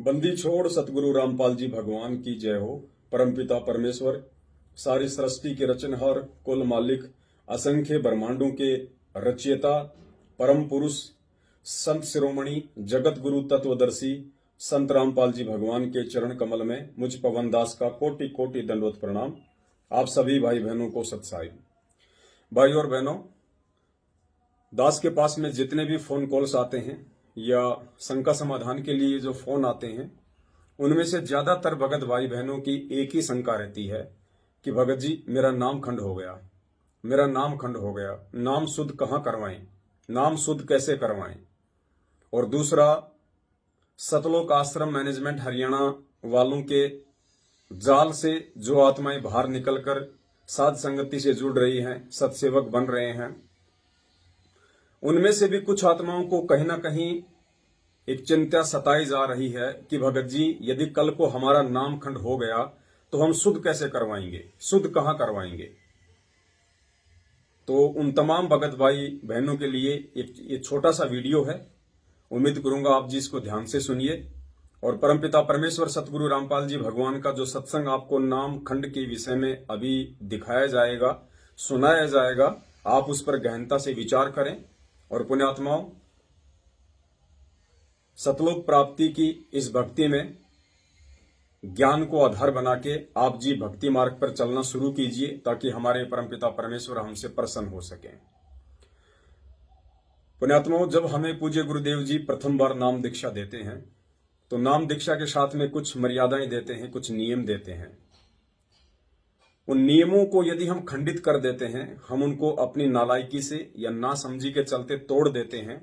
बंदी छोड़ सतगुरु रामपाल जी भगवान की जय हो। परमपिता परमेश्वर, सारी सृष्टि के रचनहार, कुल मालिक, असंख्य ब्रह्मांडों के रचयिता, परम पुरुष, संत शिरोमणि, जगत गुरु तत्वदर्शी संत रामपाल जी भगवान के चरण कमल में मुझ पवन दास का कोटि कोटि दंडवत प्रणाम। आप सभी भाई बहनों को सत्साई। भाई और बहनों, दास के पास में जितने भी फोन कॉल्स आते हैं या शंका समाधान के लिए जो फोन आते हैं, उनमें से ज्यादातर भगत भाई बहनों की एक ही शंका रहती है कि भगत जी मेरा नाम खंड हो गया, मेरा नाम खंड हो गया, नाम शुद्ध कहाँ करवाएं, नाम शुद्ध कैसे करवाएं। और दूसरा, सतलोक आश्रम मैनेजमेंट हरियाणा वालों के जाल से जो आत्माएं बाहर निकलकर साध संगति से जुड़ रही हैं, सत्सेवक बन रहे हैं, उनमें से भी कुछ आत्माओं को कहीं ना कहीं एक चिंता सताई जा रही है कि भगत जी यदि कल को हमारा नाम खंड हो गया तो हम शुद्ध कैसे करवाएंगे, शुद्ध कहां करवाएंगे। तो उन तमाम भगत भाई बहनों के लिए ये छोटा सा वीडियो है। उम्मीद करूंगा आप जी इसको ध्यान से सुनिए और परमपिता परमेश्वर सतगुरु रामपाल जी भगवान का जो सत्संग आपको नाम खंड के विषय में अभी दिखाया जाएगा, सुनाया जाएगा, आप उस पर गहनता से विचार करें। और पुण्यात्माओं, सतलोक प्राप्ति की इस भक्ति में ज्ञान को आधार बना के आप जी भक्ति मार्ग पर चलना शुरू कीजिए ताकि हमारे परमपिता परमेश्वर हमसे प्रसन्न हो सके। पुण्यात्माओं, जब हमें पूज्य गुरुदेव जी प्रथम बार नाम दीक्षा देते हैं तो नाम दीक्षा के साथ में कुछ मर्यादाएं देते हैं, कुछ नियम देते हैं। उन नियमों को यदि हम खंडित कर देते हैं, हम उनको अपनी नालायकी से या नासमझी के चलते तोड़ देते हैं,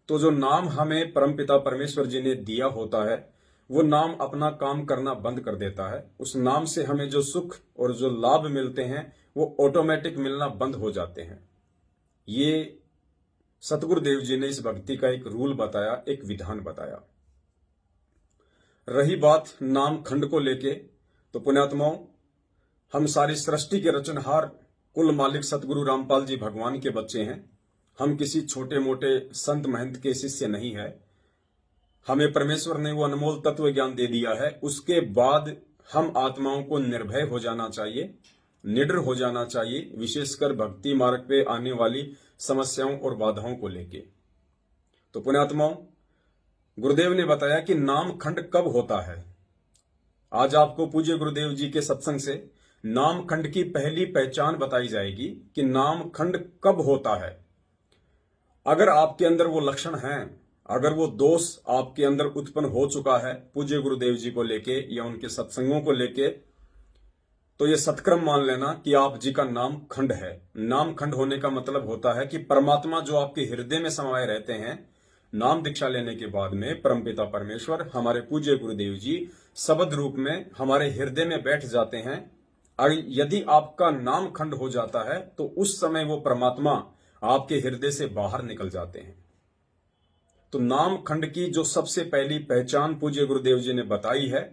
तो जो नाम हमें परमपिता परमेश्वर जी ने दिया होता है वो नाम अपना काम करना बंद कर देता है। उस नाम से हमें जो सुख और जो लाभ मिलते हैं वो ऑटोमेटिक मिलना बंद हो जाते हैं। ये सतगुरुदेव जी ने इस भक्ति का एक रूल बताया, एक विधान बताया। रही बात नाम खंड को लेके, तो पुण्यात्माओं, हम सारी सृष्टि के रचनहार कुल मालिक सतगुरु रामपाल जी भगवान के बच्चे हैं। हम किसी छोटे मोटे संत महंत के शिष्य नहीं है। हमें परमेश्वर ने वो अनमोल तत्व ज्ञान दे दिया है। उसके बाद हम आत्माओं को निर्भय हो जाना चाहिए, निडर हो जाना चाहिए, विशेषकर भक्ति मार्ग पे आने वाली समस्याओं और बाधाओं को लेके। तो पुण्यात्माओं, गुरुदेव ने बताया कि नाम खंड कब होता है। आज आपको पूज्य गुरुदेव जी के सत्संग से नाम खंड की पहली पहचान बताई जाएगी कि नाम खंड कब होता है। अगर आपके अंदर वो लक्षण हैं, अगर वो दोष आपके अंदर उत्पन्न हो चुका है पूज्य गुरुदेव जी को लेके या उनके सत्संगों को लेके, तो ये सत्क्रम मान लेना कि आप जी का नाम खंड है। नाम खंड होने का मतलब होता है कि परमात्मा जो आपके हृदय में समाये रहते हैं, नाम दीक्षा लेने के बाद में परमपिता परमेश्वर हमारे पूज्य गुरुदेव जी शब्द रूप में हमारे हृदय में बैठ जाते हैं। यदि आपका नाम खंड हो जाता है तो उस समय वो परमात्मा आपके हृदय से बाहर निकल जाते हैं। तो नाम खंड की जो सबसे पहली पहचान पूज्य गुरुदेव जी ने बताई है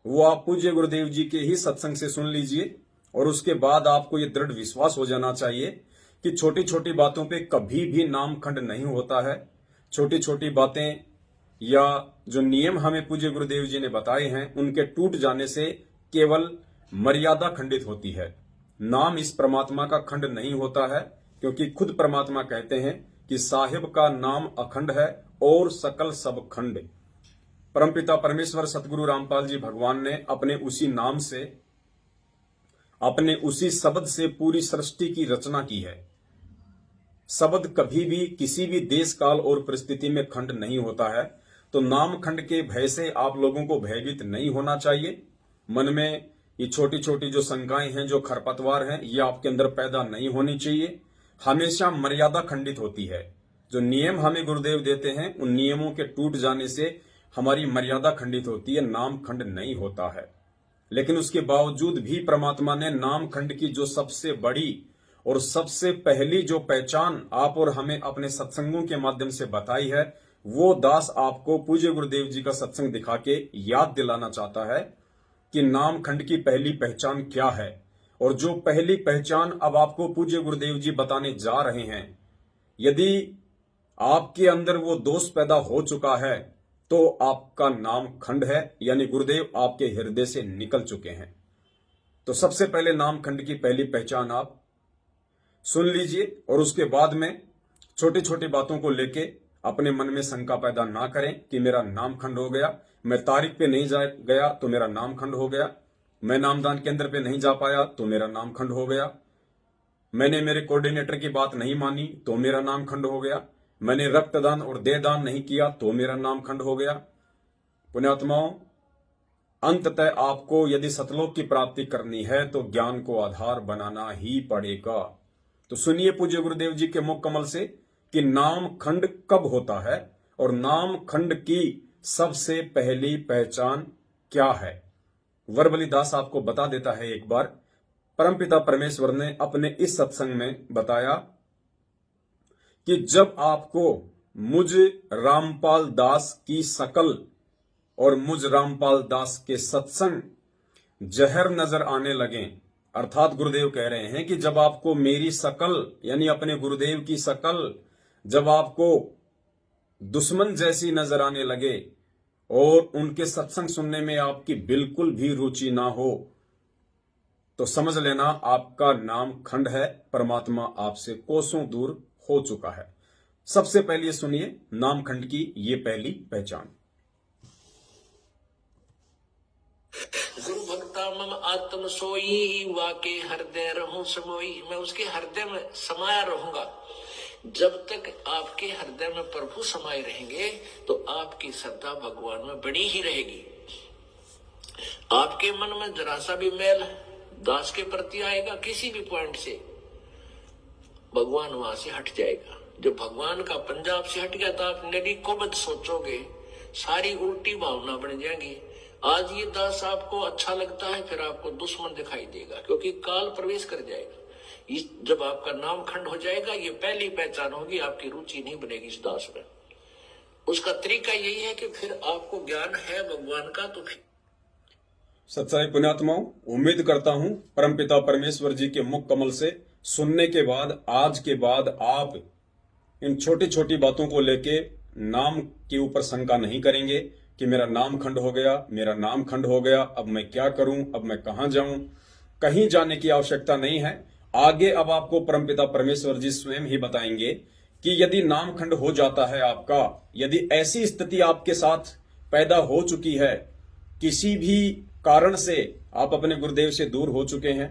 वो आप पूज्य गुरुदेव जी के ही सत्संग से सुन लीजिए और उसके बाद आपको ये दृढ़ विश्वास हो जाना चाहिए कि छोटी छोटी बातों पे कभी भी नाम खंड नहीं होता है। छोटी छोटी बातें या जो नियम हमें पूज्य गुरुदेव जी ने बताए हैं उनके टूट जाने से केवल मर्यादा खंडित होती है। नाम इस परमात्मा का खंड नहीं होता है, क्योंकि खुद परमात्मा कहते हैं कि साहिब का नाम अखंड है और सकल सब खंड। परमपिता परमेश्वर सतगुरु रामपाल जी भगवान ने अपने उसी नाम से, अपने उसी शब्द से पूरी सृष्टि की रचना की है। शब्द कभी भी किसी भी देश काल और परिस्थिति में खंड नहीं होता है। तो नाम खंड के भय से आप लोगों को भयभीत नहीं होना चाहिए। मन में ये छोटी छोटी जो शंकाएं हैं, जो खरपतवार हैं, ये आपके अंदर पैदा नहीं होनी चाहिए। हमेशा मर्यादा खंडित होती है। जो नियम हमें गुरुदेव देते हैं उन नियमों के टूट जाने से हमारी मर्यादा खंडित होती है, नाम खंड नहीं होता है। लेकिन उसके बावजूद भी परमात्मा ने नाम खंड की जो सबसे बड़ी और सबसे पहली जो पहचान आप और हमें अपने सत्संगों के माध्यम से बताई है, वो दास आपको पूज्य गुरुदेव जी का सत्संग दिखा के याद दिलाना चाहता है कि नाम खंड की पहली पहचान क्या है। और जो पहली पहचान अब आपको पूज्य गुरुदेव जी बताने जा रहे हैं, यदि आपके अंदर वो दोष पैदा हो चुका है तो आपका नाम खंड है, यानी गुरुदेव आपके हृदय से निकल चुके हैं। तो सबसे पहले नाम खंड की पहली पहचान आप सुन लीजिए और उसके बाद में छोटी छोटी बातों को लेके अपने मन में शंका पैदा ना करें कि मेरा नाम खंड हो गया, मैं तारीख पे नहीं जा गया तो मेरा नाम खंड हो गया, मैं नामदान केंद्र पे नहीं जा पाया तो मेरा नाम खंड हो गया, मैंने मेरे कोऑर्डिनेटर की बात नहीं मानी तो मेरा नाम खंड हो गया, मैंने रक्तदान और देहदान नहीं किया तो मेरा नाम खंड हो गया। पुण्यात्माओं, अंततः आपको यदि सतलोक की प्राप्ति करनी है तो ज्ञान को आधार बनाना ही पड़ेगा। तो सुनिए पूज्य गुरुदेव जी के मुख कमल से कि नाम खंड कब होता है और नाम खंड की सबसे पहली पहचान क्या है। वरबली दास आपको बता देता है। एक बार परमपिता परमेश्वर ने अपने इस सत्संग में बताया कि जब आपको मुझ रामपाल दास की शकल और मुझ रामपाल दास के सत्संग जहर नजर आने लगे, अर्थात गुरुदेव कह रहे हैं कि जब आपको मेरी शकल यानी अपने गुरुदेव की शकल जब आपको दुश्मन जैसी नजर आने लगे और उनके सत्संग सुनने में आपकी बिल्कुल भी रुचि ना हो, तो समझ लेना आपका नाम खंड है, परमात्मा आपसे कोसों दूर हो चुका है। सबसे पहले सुनिए नाम खंड की ये पहली पहचान। गुरु भक्ता मम आत्म सोई, वाके हृदय रहूं समोई। मैं उसके हृदय में समाया रहूंगा। जब तक आपके हृदय में प्रभु समाये रहेंगे तो आपकी श्रद्धा भगवान में बनी ही रहेगी। आपके मन में जरा सा भी मैल दास के प्रति आएगा किसी भी पॉइंट से, भगवान वहां से हट जाएगा। जब भगवान का पंजाब से हट गया तो आप नदी को मत सोचोगे, सारी उल्टी भावना बन जाएंगी। आज ये दास आपको अच्छा लगता है, फिर आपको दुश्मन दिखाई देगा, क्योंकि काल प्रवेश कर जाएगा। जब आपका नाम खंड हो जाएगा, ये पहली पहचान होगी, आपकी रुचि नहीं बनेगी इस दास में। उसका तरीका यही है कि फिर आपको ज्ञान है भगवान का, तो फिर सच्चाई पुण्यात्माओं, उम्मीद करता हूं परमपिता परमेश्वर जी के मुख कमल से सुनने के बाद आज के बाद आप इन छोटी छोटी बातों को लेके नाम के ऊपर शंका नहीं करेंगे कि मेरा नाम खंड हो गया, मेरा नाम खंड हो गया, अब मैं क्या करूं, अब मैं कहां जाऊं। कहीं जाने की आवश्यकता नहीं है। आगे अब आपको परमपिता परमेश्वर जी स्वयं ही बताएंगे कि यदि नाम खंड हो जाता है आपका, यदि ऐसी स्थिति आपके साथ पैदा हो चुकी है, किसी भी कारण से आप अपने गुरुदेव से दूर हो चुके हैं,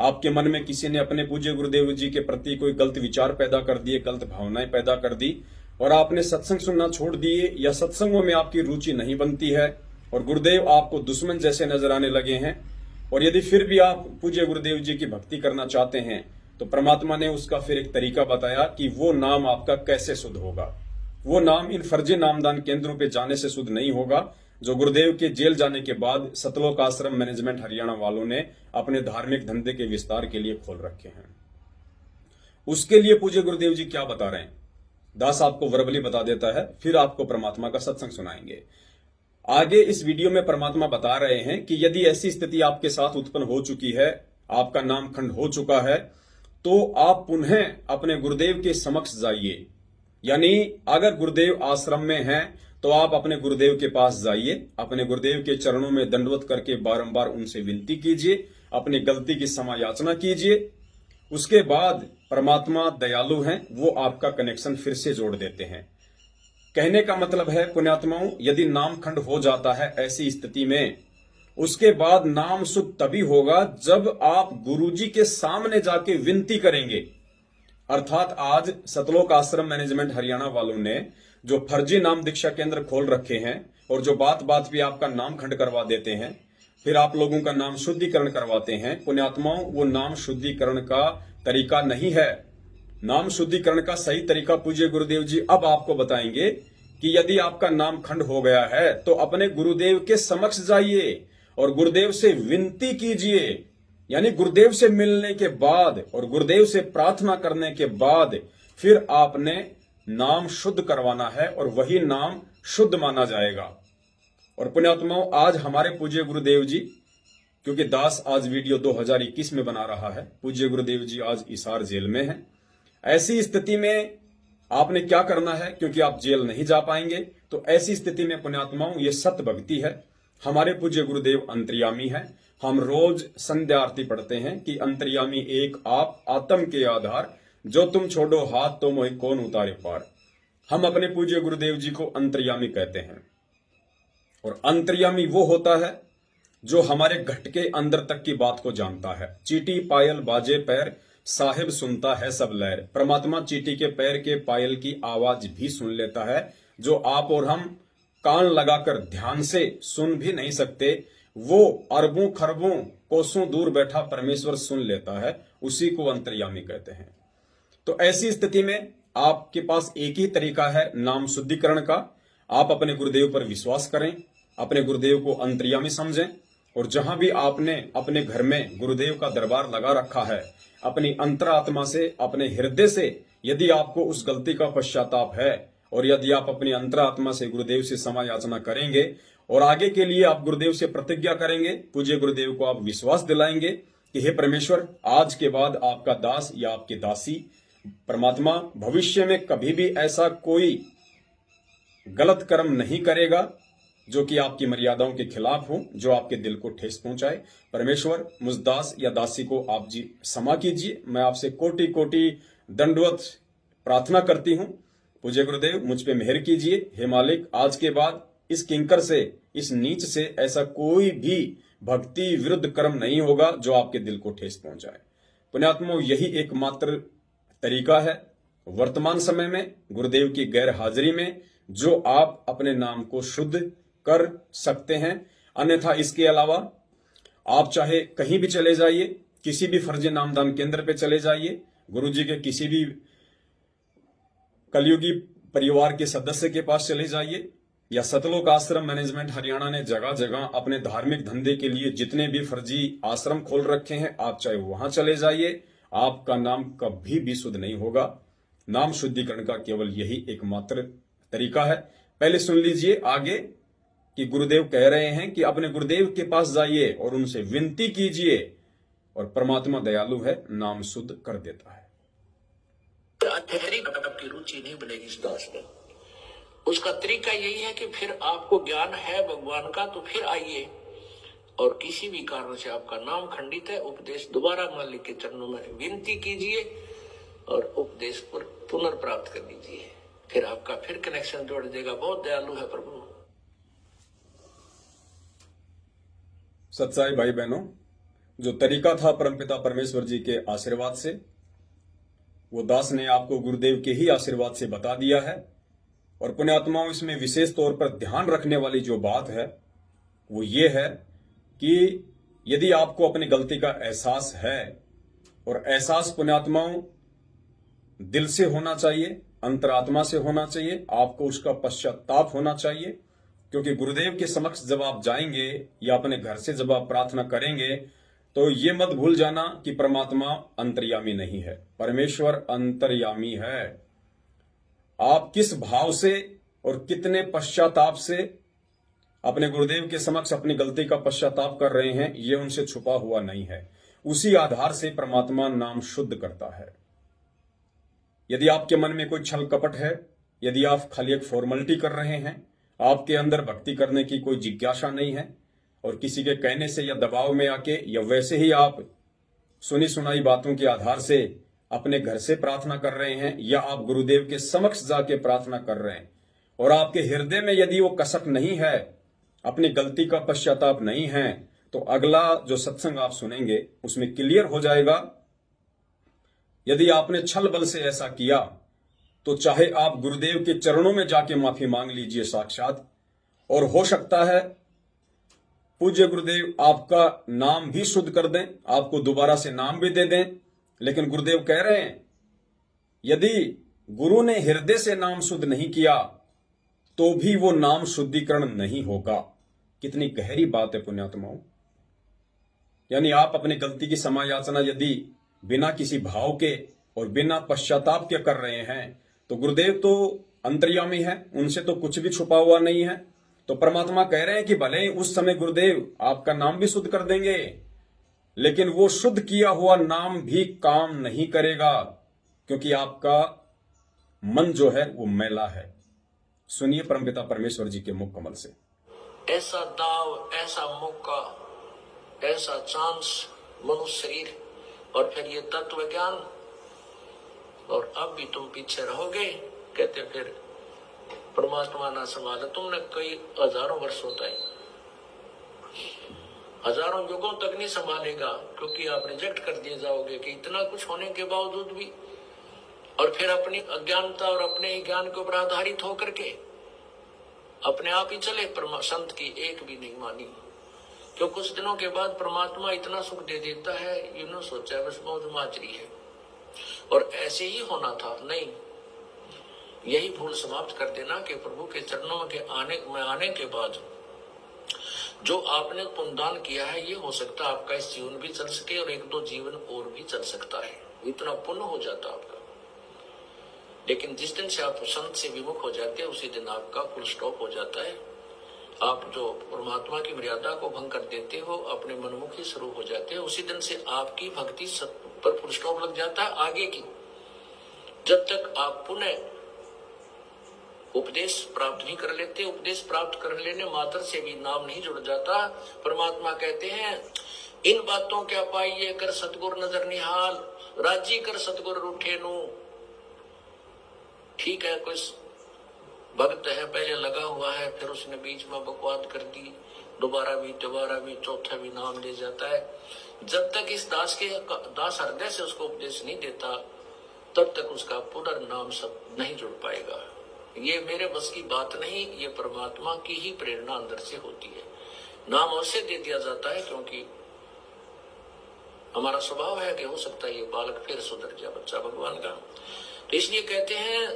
आपके मन में किसी ने अपने पूज्य गुरुदेव जी के प्रति कोई गलत विचार पैदा कर दिए, गलत भावनाएं पैदा कर दी और आपने सत्संग सुनना छोड़ दिए या सत्संगों में आपकी रुचि नहीं बनती है और गुरुदेव आपको दुश्मन जैसे नजर आने लगे हैं, और यदि फिर भी आप पूज्य गुरुदेव जी की भक्ति करना चाहते हैं तो परमात्मा ने उसका फिर एक तरीका बताया कि वो नाम आपका कैसे शुद्ध होगा। वो नाम इन फर्जी नामदान केंद्रों पे जाने से शुद्ध नहीं होगा जो गुरुदेव के जेल जाने के बाद सतलोक आश्रम मैनेजमेंट हरियाणा वालों ने अपने धार्मिक धंधे के विस्तार के लिए खोल रखे हैं। उसके लिए पूज्य गुरुदेव जी क्या बता रहे हैं, दास आपको वर्बली बता देता है, फिर आपको परमात्मा का सत्संग सुनाएंगे। आगे इस वीडियो में परमात्मा बता रहे हैं कि यदि ऐसी स्थिति आपके साथ उत्पन्न हो चुकी है, आपका नाम खंड हो चुका है, तो आप पुनः अपने गुरुदेव के समक्ष जाइए। यानी अगर गुरुदेव आश्रम में हैं तो आप अपने गुरुदेव के पास जाइए, अपने गुरुदेव के चरणों में दंडवत करके बारंबार उनसे विनती कीजिए, अपनी गलती की क्षमा याचना कीजिए। उसके बाद परमात्मा दयालु हैं, वो आपका कनेक्शन फिर से जोड़ देते हैं। कहने का मतलब है पुण्यात्माओं, यदि नाम खंड हो जाता है ऐसी स्थिति में, उसके बाद नाम शुद्ध तभी होगा जब आप गुरुजी के सामने जाके विनती करेंगे। अर्थात आज सतलोक आश्रम मैनेजमेंट हरियाणा वालों ने जो फर्जी नाम दीक्षा केंद्र खोल रखे हैं और जो बात बात पे आपका नाम खंड करवा देते हैं, फिर आप लोगों का नाम शुद्धिकरण करवाते हैं। पुण्यात्माओं, वो नाम शुद्धिकरण का तरीका नहीं है। नाम शुद्धिकरण का सही तरीका पूज्य गुरुदेव जी अब आपको बताएंगे कि यदि आपका नाम खंड हो गया है तो अपने गुरुदेव के समक्ष जाइए और गुरुदेव से विनती कीजिए। यानी गुरुदेव से मिलने के बाद और गुरुदेव से प्रार्थना करने के बाद फिर आपने नाम शुद्ध करवाना है और वही नाम शुद्ध माना जाएगा। और पुण्यात्माओं, आज हमारे पूज्य गुरुदेव जी, क्योंकि दास आज वीडियो 2021 में बना रहा है, पूज्य गुरुदेव जी आज हिसार जेल में हैं। ऐसी स्थिति में आपने क्या करना है, क्योंकि आप जेल नहीं जा पाएंगे, तो ऐसी स्थिति में पुण्यात्माओं ये सत्य भक्ति है। हमारे पूज्य गुरुदेव अंतर्यामी है। हम रोज संध्या आरती पढ़ते हैं कि अंतर्यामी एक आप आत्म के आधार, जो तुम छोड़ो हाथ तो मोहि कौन उतारे पार। हम अपने पूज्य गुरुदेव जी को अंतर्यामी कहते हैं। और अंतर्यामी वो होता है जो हमारे घट के अंदर तक की बात को जानता है। चीटी पायल बाजे पैर, साहिब सुनता है सब लहर। परमात्मा चीटी के पैर के पायल की आवाज भी सुन लेता है, जो आप और हम कान लगाकर ध्यान से सुन भी नहीं सकते। वो अरबों खरबों कोसों दूर बैठा परमेश्वर सुन लेता है, उसी को अंतर्यामी कहते हैं। तो ऐसी स्थिति में आपके पास एक ही तरीका है नाम शुद्धिकरण का। आप अपने गुरुदेव पर विश्वास करें, अपने गुरुदेव को अंतर्यामी समझें, और जहां भी आपने अपने घर में गुरुदेव का दरबार लगा रखा है, अपनी अंतरात्मा से, अपने हृदय से यदि आपको उस गलती का पश्चाताप है, और यदि आप अपनी अंतरात्मा से गुरुदेव से क्षमा याचना करेंगे और आगे के लिए आप गुरुदेव से प्रतिज्ञा करेंगे, पूज्य गुरुदेव को आप विश्वास दिलाएंगे कि हे परमेश्वर, आज के बाद आपका दास या आपकी दासी परमात्मा भविष्य में कभी भी ऐसा कोई गलत कर्म नहीं करेगा जो कि आपकी मर्यादाओं के खिलाफ हो, जो आपके दिल को ठेस पहुंचाए। परमेश्वर, मुझ दास या दासी को आप जी क्षमा कीजिए। मैं आपसे कोटि कोटि दंडवत प्रार्थना करती हूं। पूज्य गुरुदेव, मुझ पे मेहर कीजिए। हे मालिक, आज के बाद इस किंकर से, इस नीच से ऐसा कोई भी भक्ति विरुद्ध कर्म नहीं होगा जो आपके दिल को ठेस पहुंचाए। पुण्यात्माओं, यही एकमात्र तरीका है वर्तमान समय में गुरुदेव की गैर हाजिरी में जो आप अपने नाम को शुद्ध कर सकते हैं। अन्यथा इसके अलावा आप चाहे कहीं भी चले जाइए, किसी भी फर्जी नामदान केंद्र पे चले जाइए, गुरुजी के किसी भी कलयुगी परिवार के सदस्य के पास चले जाइए, या सतलोक आश्रम मैनेजमेंट हरियाणा ने जगह जगह अपने धार्मिक धंधे के लिए जितने भी फर्जी आश्रम खोल रखे हैं, आप चाहे वहां चले जाइए, आपका नाम कभी भी शुद्ध नहीं होगा। नाम शुद्धिकरण का केवल यही एकमात्र तरीका है। पहले सुन लीजिए आगे कि गुरुदेव कह रहे हैं कि अपने गुरुदेव के पास जाइए और उनसे विनती कीजिए, और परमात्मा दयालु है, नाम शुद्ध कर देता है। की रुचि नहीं बनेगी इस दास में। उसका तरीका यही है कि फिर आपको ज्ञान है भगवान का, तो फिर आइए, और किसी भी कारण से आपका नाम खंडित है, उपदेश दोबारा मालिक के चरणों में विनती कीजिए और उपदेश पर पुनर्प्राप्त कर लीजिए। फिर आपका फिर कनेक्शन जोड़ देगा। बहुत दयालु है प्रभु। सत्साई भाई बहनों, जो तरीका था परमपिता परमेश्वर जी के आशीर्वाद से, वो दास ने आपको गुरुदेव के ही आशीर्वाद से बता दिया है। और पुण्यात्माओं, इसमें विशेष तौर पर ध्यान रखने वाली जो बात है वो ये है कि यदि आपको अपनी गलती का एहसास है, और एहसास पुण्यात्माओं दिल से होना चाहिए, अंतरात्मा से होना चाहिए, आपको उसका पश्चाताप होना चाहिए। क्योंकि गुरुदेव के समक्ष जब आप जाएंगे या अपने घर से जब आप प्रार्थना करेंगे, तो ये मत भूल जाना कि परमात्मा अंतर्यामी नहीं है, परमेश्वर अंतर्यामी है। आप किस भाव से और कितने पश्चाताप से अपने गुरुदेव के समक्ष अपनी गलती का पश्चाताप कर रहे हैं, ये उनसे छुपा हुआ नहीं है। उसी आधार से परमात्मा नाम शुद्ध करता है। यदि आपके मन में कोई छल कपट है, यदि आप खाली एक फॉर्मेलिटी कर रहे हैं, आपके अंदर भक्ति करने की कोई जिज्ञासा नहीं है, और किसी के कहने से या दबाव में आके या वैसे ही आप सुनी सुनाई बातों के आधार से अपने घर से प्रार्थना कर रहे हैं, या आप गुरुदेव के समक्ष जाके प्रार्थना कर रहे हैं, और आपके हृदय में यदि वो कसक नहीं है, अपनी गलती का पश्चाताप नहीं है, तो अगला जो सत्संग आप सुनेंगे उसमें क्लियर हो जाएगा। यदि आपने छल बल से ऐसा किया, तो चाहे आप गुरुदेव के चरणों में जाके माफी मांग लीजिए साक्षात, और हो सकता है पूज्य गुरुदेव आपका नाम भी शुद्ध कर दें, आपको दोबारा से नाम भी दे दें। लेकिन गुरुदेव कह रहे हैं, यदि गुरु ने हृदय से नाम शुद्ध नहीं किया तो भी वो नाम शुद्धिकरण नहीं होगा। कितनी गहरी बात है पुण्यात्माओं। यानी आप अपनी गलती की क्षमा याचना यदि बिना किसी भाव के और बिना पश्चाताप के कर रहे हैं, तो गुरुदेव तो अंतर्यामी है, उनसे तो कुछ भी छुपा हुआ नहीं है। तो परमात्मा कह रहे हैं कि भले ही उस समय गुरुदेव आपका नाम भी शुद्ध कर देंगे, लेकिन वो शुद्ध किया हुआ नाम भी काम नहीं करेगा, क्योंकि आपका मन जो है वो मैला है। सुनिए परमपिता परमेश्वर जी के मुख कमल से। ऐसा दाव, ऐसा मौका, ऐसा चांस, मनुष्य शरीर और फिर ये तत्व ज्ञान, और अब भी तुम पीछे रहोगे। कहते फिर परमात्मा ना संभाला। तुमने कई हजारों वर्ष होता है, हजारों युगों तक नहीं संभालेगा, क्योंकि आप रिजेक्ट कर दिए जाओगे कि इतना कुछ होने के बावजूद भी, और फिर अपनी अज्ञानता और अपने ही ज्ञान के ऊपर आधारित होकर के अपने आप ही चले। संत की एक भी नहीं मानी, क्यों कुछ दिनों के बाद परमात्मा इतना सुख दे देता है, यूं सोचा बस मौज माजरी है और ऐसे ही होना था। नहीं, यही भूल समाप्त कर देना कि प्रभु के चरणों के आने के बाद जो आपने पुण्यदान किया है, ये हो सकता है आपका इस जीवन भी चल सके और एक दो जीवन और भी चल सकता है, इतना पुण्य हो जाता आपका। लेकिन जिस दिन से आप संत से विमुख हो जाते हैं, उसी दिन आपका फुल स्टॉप हो जाता है। आप जो परमात्मा की मर्यादा को भंग कर देते हो, अपने मनमुखी स्वरूप हो जाते हैं, उसी दिन से आपकी भक्ति पर फुल स्टॉप लग जाता है आगे की। जब तक आप पुनः उपदेश प्राप्त नहीं कर लेते, उपदेश प्राप्त कर लेने मात्र से भी नाम नहीं जुड़ जाता। परमात्मा कहते हैं, इन बातों क्या पाइए कर सतगुर नजर निहाल, राजी कर सतगुर रूठे नु। ठीक है, कोई भक्त है, पहले लगा हुआ है, फिर उसने बीच में बकवाद कर दी, दोबारा भी चौथा भी नाम ले जाता है। जब तक इस दास हृदय से उसको उपदेश नहीं देता, तब तक उसका पुनर्नाम सब नहीं जुड़ पाएगा। ये मेरे बस की बात नहीं, ये परमात्मा की ही प्रेरणा अंदर से होती है। नाम अवश्य दे दिया जाता है, क्योंकि हमारा स्वभाव है कि हो सकता है ये बालक फिर सुधर जाए, बच्चा भगवान का। तो इसलिए कहते हैं,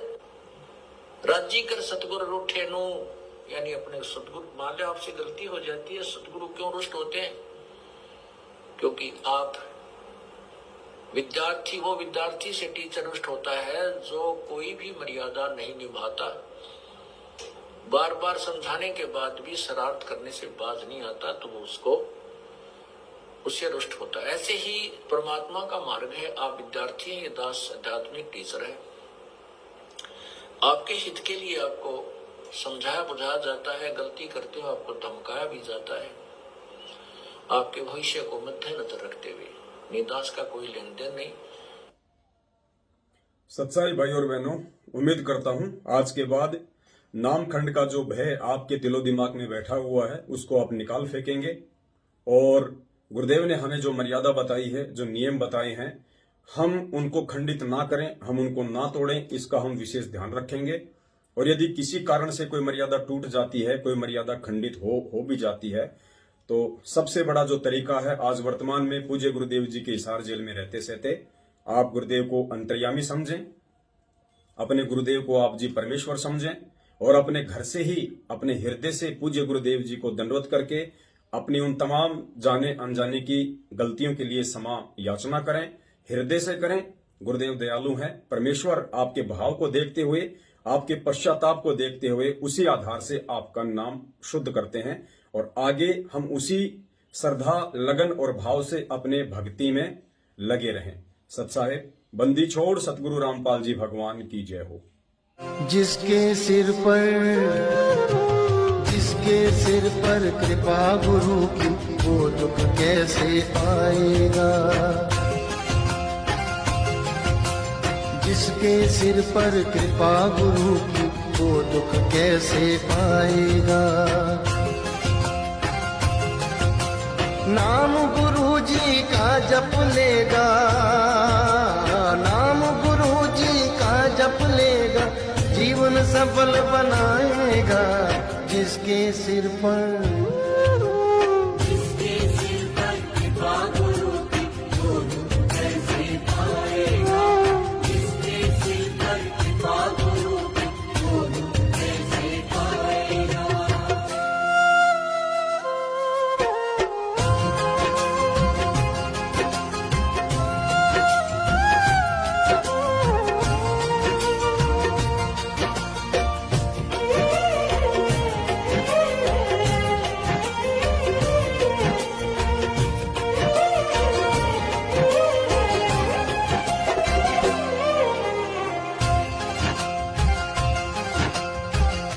राजी कर सतगुरु रूठे नु, यानी अपने सतगुरु, मान लो आपसे गलती हो जाती है, सतगुरु क्यों रुष्ट होते हैं? क्योंकि आप विद्यार्थी, वो विद्यार्थी से टीचर रुष्ट होता है जो कोई भी मर्यादा नहीं निभाता, बार बार समझाने के बाद भी शरारत करने से बाज नहीं आता, तो वो उससे रुष्ट होता है। ऐसे ही परमात्मा का मार्ग है, आप विद्यार्थी हैं, ये दास आध्यात्मिक टीचर है। आपके हित के लिए आपको समझाया बुझाया जाता है, गलती करते हो आपको धमकाया भी जाता है, आपके भविष्य को मध्य नजर रखते हुए। निदास का कोई लेन देन नहीं। सच्चाई भाई और बहनों, उम्मीद करता हूं आज के बाद नाम खंड का जो भय आपके दिलो दिमाग में बैठा हुआ है, उसको आप निकाल फेंकेंगे। और गुरुदेव ने हमें जो मर्यादा बताई है, जो नियम बताए हैं, हम उनको खंडित ना करें, हम उनको ना तोड़ें, इसका हम विशेष ध्यान रखेंगे। और यदि किसी कारण से कोई मर्यादा टूट जाती है, कोई मर्यादा खंडित हो भी जाती है, तो सबसे बड़ा जो तरीका है, आज वर्तमान में पूज्य गुरुदेव जी के हिसार जेल में रहते सहते आप गुरुदेव को अंतर्यामी समझें, अपने गुरुदेव को आप जी परमेश्वर समझें, और अपने घर से ही, अपने हृदय से पूज्य गुरुदेव जी को दंडवत करके अपनी उन तमाम जाने अनजाने की गलतियों के लिए क्षमा याचना करें, हृदय से करें। गुरुदेव दयालु हैं, परमेश्वर आपके भाव को देखते हुए, आपके पश्चाताप को देखते हुए उसी आधार से आपका नाम शुद्ध करते हैं, और आगे हम उसी श्रद्धा, लगन और भाव से अपने भक्ति में लगे रहें। सत साहेब, बंदी छोड़ सतगुरु रामपाल जी भगवान की जय हो। जिसके सिर पर कृपा गुरु की, वो दुख कैसे आएगा। जिसके सिर पर कृपा गुरु की, वो दुख कैसे आएगा। नाम गुरु जी का जप लेगा, नाम गुरु जी का जप लेगा, जीवन सफल बनाएगा। जिसके सिर पर